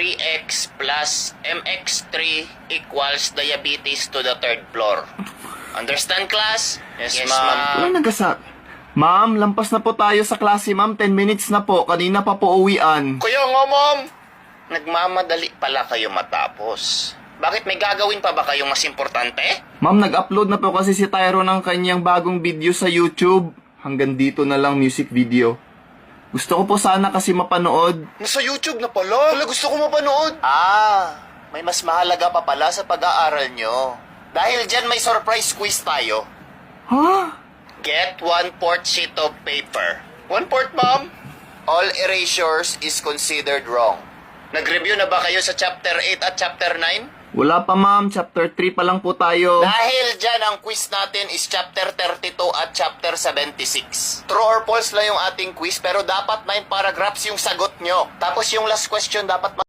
3x plus mx3 equals diabetes to the third floor. Understand, class? Yes, ma'am. Wala nagasa. Ma'am, lampas na po tayo sa klase, ma'am. 10 minutes na po. Kanina pa po uwian. Kuya nga, ma'am. Nagmamadali pala kayo matapos. Bakit may gagawin pa ba kayong mas importante? Ma'am, nag-upload na po kasi si Tyro ng kanyang bagong video sa YouTube. Hanggang dito na lang music video. Gusto ko po sana kasi mapanood. Nasa YouTube na pala. Wala, gusto ko mapanood. May mas mahalaga pa pala sa pag-aaral nyo. Dahil dyan may surprise quiz tayo. Ha? Get 1/4 sheet of paper. 1/4, ma'am? All erasures is considered wrong. Nag-review na ba kayo sa chapter 8 at chapter 9? Wala pa, ma'am. Chapter 3 pa lang po tayo. Dahil dyan, ang quiz natin is chapter 32 at chapter 76. True or false lang yung ating quiz, pero dapat 9 paragraphs yung sagot nyo. Tapos yung last question, dapat